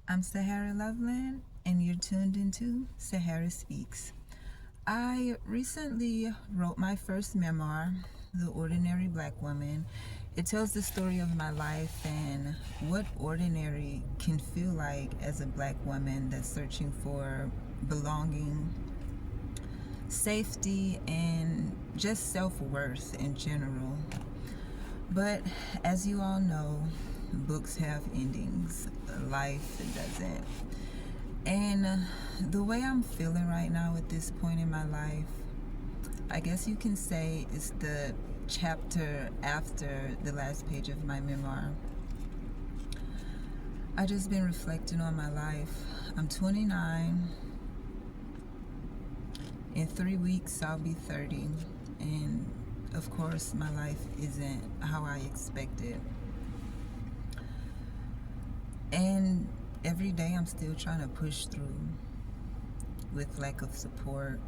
I'm Sahara Loveland, and you're tuned into Sahara Speaks. I recently wrote my first memoir, The Ordinary Black Woman. It tells the story of my life and what ordinary can feel like as a black woman that's searching for belonging, safety, and just self-worth in general. But as you all know, books have endings, life doesn't. And the way I'm feeling right now at this point in my life, I guess you can say it's the chapter after the last page of my memoir. I just been reflecting on my life. I'm 29. In 3 weeks, I'll be 30. And of course, my life isn't how I expected. And every day I'm still trying to push through with lack of support,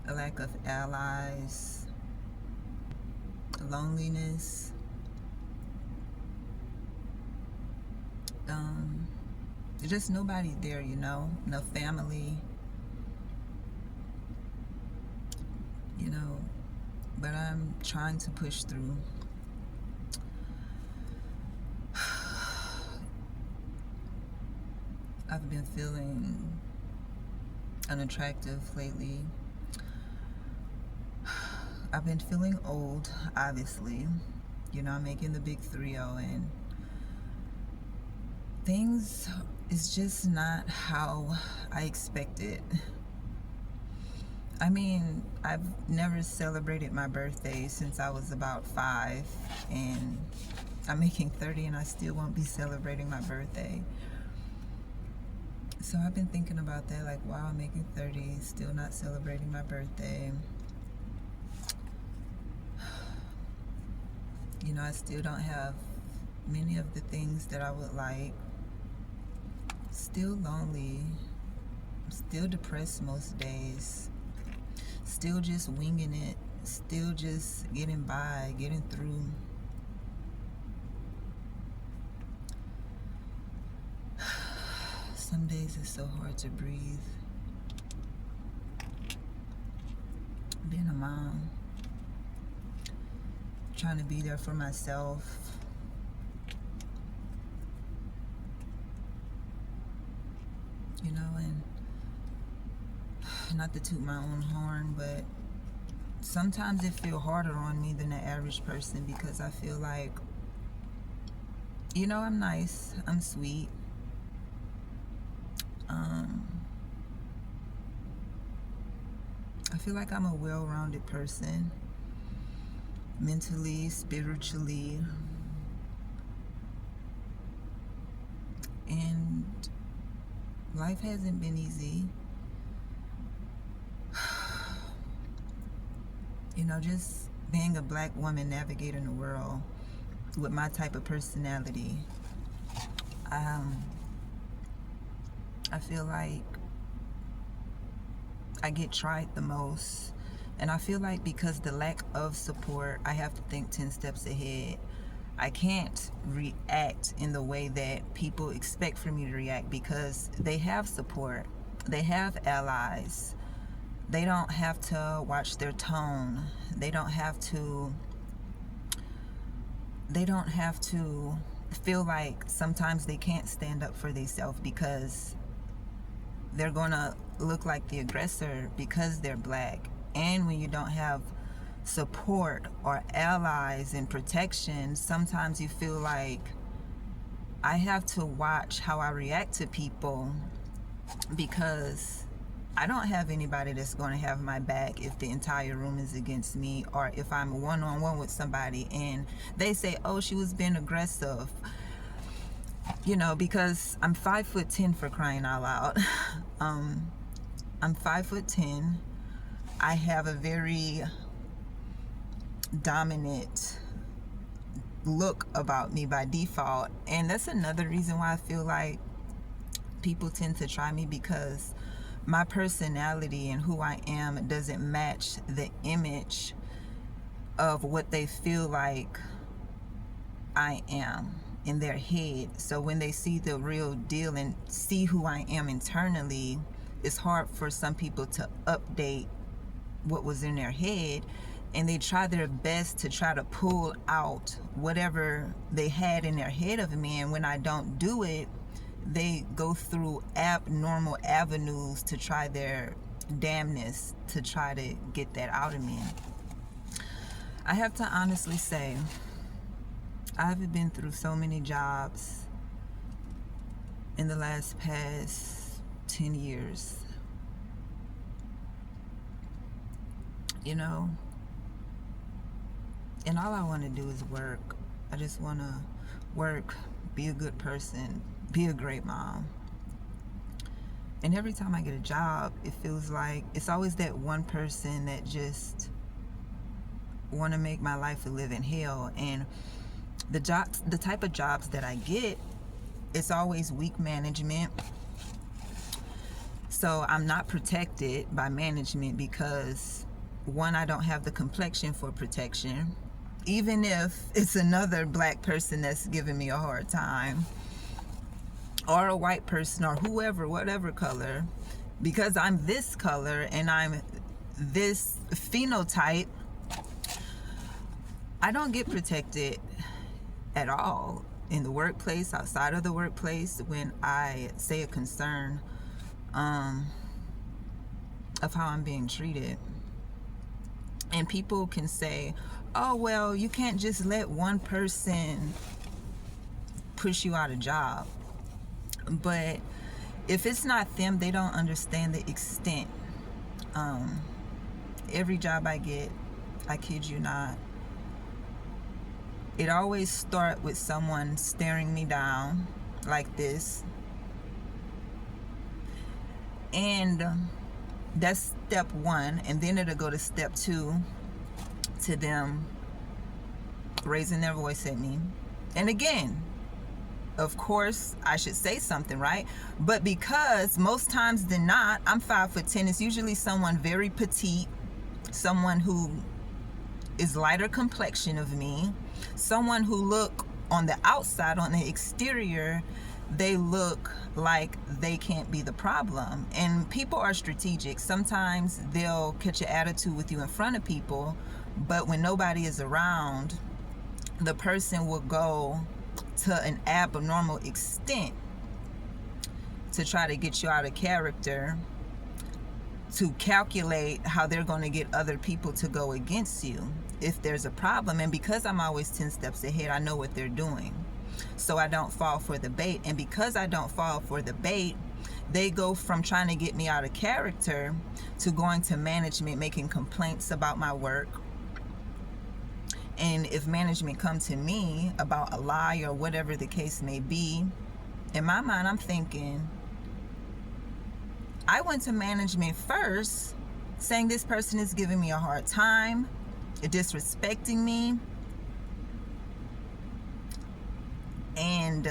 a lack of allies, loneliness, just nobody there, no family, but I'm trying to push through. I've been feeling unattractive lately. I've been feeling old, obviously. I'm making the big 3-0, and things is just not how I expected. I mean, I've never celebrated my birthday since I was about 5, and I'm making 30 and I still won't be celebrating my birthday. So I've been thinking about that, like, wow, I'm making 30, still not celebrating my birthday. I still don't have many of the things that I would like. Still lonely. Still depressed most days. Still just winging it. Still just getting by, getting through. Some days it's so hard to breathe. Being a mom, trying to be there for myself. And not to toot my own horn, but sometimes it feels harder on me than the average person, because I feel like, I'm nice, I'm sweet. I feel like I'm a well-rounded person, mentally, spiritually, and life hasn't been easy. Just being a black woman navigating the world with my type of personality, I feel like I get tried the most. And I feel like because the lack of support, I have to think 10 steps ahead. I can't react in the way that people expect for me to react, because they have support. They have allies. They don't have to watch their tone. They don't have to feel like sometimes they can't stand up for themselves because they're gonna look like the aggressor because they're black. And when you don't have support or allies and protection, sometimes you feel like I have to watch how I react to people, because I don't have anybody that's going to have my back if the entire room is against me, or if I'm one-on-one with somebody and they say, oh, she was being aggressive. Because I'm 5'10", for crying out loud. I'm 5'10". I have a very dominant look about me by default, and that's another reason why I feel like people tend to try me, because my personality and who I am doesn't match the image of what they feel like I am. in their head. So when they see the real deal and see who I am internally, it's hard for some people to update what was in their head, and they try their best to try to pull out whatever they had in their head of me. And when I don't do it, they go through abnormal avenues to try their damnness to try to get that out of me. I have to honestly say, I've been through so many jobs in the past 10 years. You know, and all I want to do is work. I just want to work, be a good person, be a great mom. And every time I get a job, it feels like it's always that one person that just want to make my life a living hell. And the type of jobs that I get, it's always weak management. So I'm not protected by management because, one, I don't have the complexion for protection. Even if it's another black person that's giving me a hard time, or a white person, or whoever, whatever color, because I'm this color and I'm this phenotype, I don't get protected at all in the workplace, outside of the workplace, when I say a concern of how I'm being treated. And people can say, oh, well, you can't just let one person push you out of job. But if it's not them, they don't understand the extent. Every job I get, I kid you not, it always starts with someone staring me down like this. And that's step one. And then it'll go to step two, to them raising their voice at me. And again, of course, I should say something, right? But because most times than not, I'm 5'10", it's usually someone very petite, someone who is lighter complexion of me, someone who look on the outside, on the exterior, they look like they can't be the problem. And people are strategic. Sometimes they'll catch an attitude with you in front of people, but when nobody is around, the person will go to an abnormal extent to try to get you out of character, to calculate how they're going to get other people to go against you if there's a problem. And because I'm always 10 steps ahead, I know what they're doing. So I don't fall for the bait. And because I don't fall for the bait, they go from trying to get me out of character to going to management, making complaints about my work. And if management come to me about a lie or whatever the case may be, in my mind, I'm thinking, I went to management first, saying this person is giving me a hard time, disrespecting me, and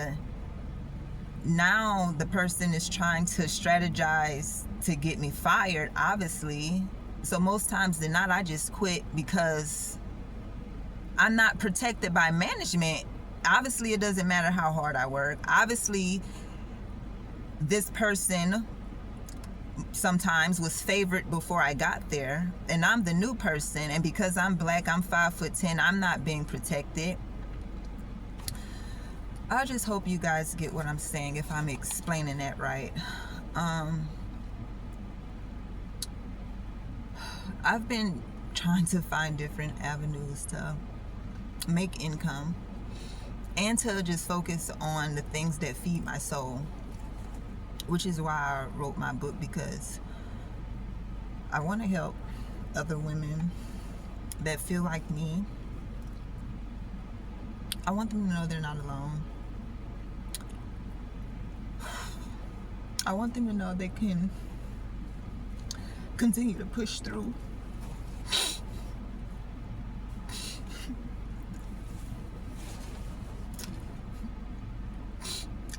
now the person is trying to strategize to get me fired, obviously. So most times than not, I just quit because I'm not protected by management. Obviously, it doesn't matter how hard I work. Obviously, this person sometimes was favored before I got there, and I'm the new person, and because I'm black, I'm 5'10", I'm not being protected. I just hope you guys get what I'm saying, if I'm explaining that right. I've been trying to find different avenues to make income and to just focus on the things that feed my soul, which is why I wrote my book, because I want to help other women that feel like me. I want them to know they're not alone. I want them to know they can continue to push through.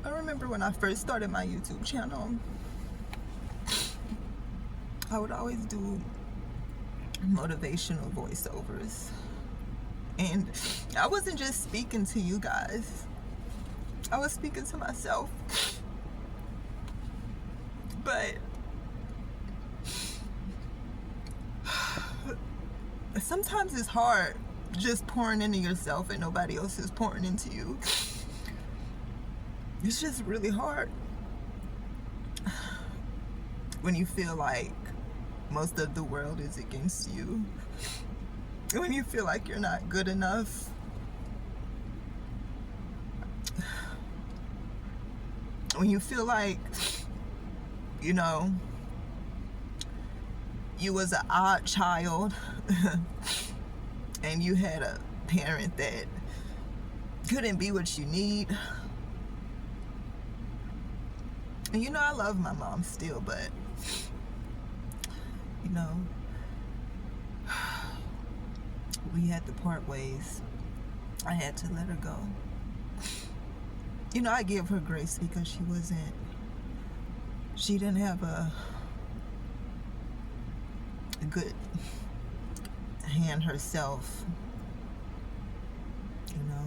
I remember when I first started my YouTube channel, I would always do motivational voiceovers. And I wasn't just speaking to you guys. I was speaking to myself. But sometimes it's hard just pouring into yourself and nobody else is pouring into you. It's just really hard when you feel like most of the world is against you. When you feel like you're not good enough. When you feel like, you know, you was an odd child and you had a parent that couldn't be what you need. And you know, I love my mom still, but you know, we had to part ways. I had to let her go. You know, I give her grace because she didn't have a good hand herself, you know.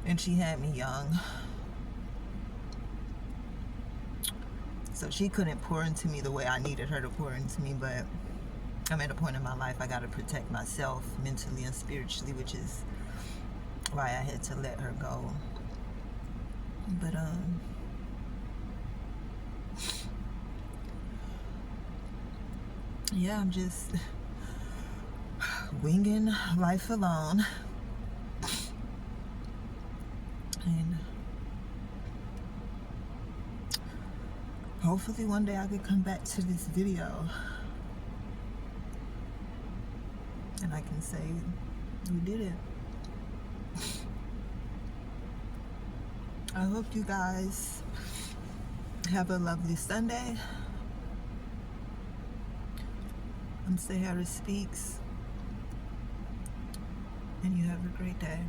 And she had me young. So she couldn't pour into me the way I needed her to pour into me, but I'm at a point in my life I gotta protect myself mentally and spiritually, which is why I had to let her go. But yeah, I'm just winging life alone. And hopefully one day I could come back to this video and I can say, you did it. I hope you guys have a lovely Sunday. I'm Sahara Speaks, and you have a great day.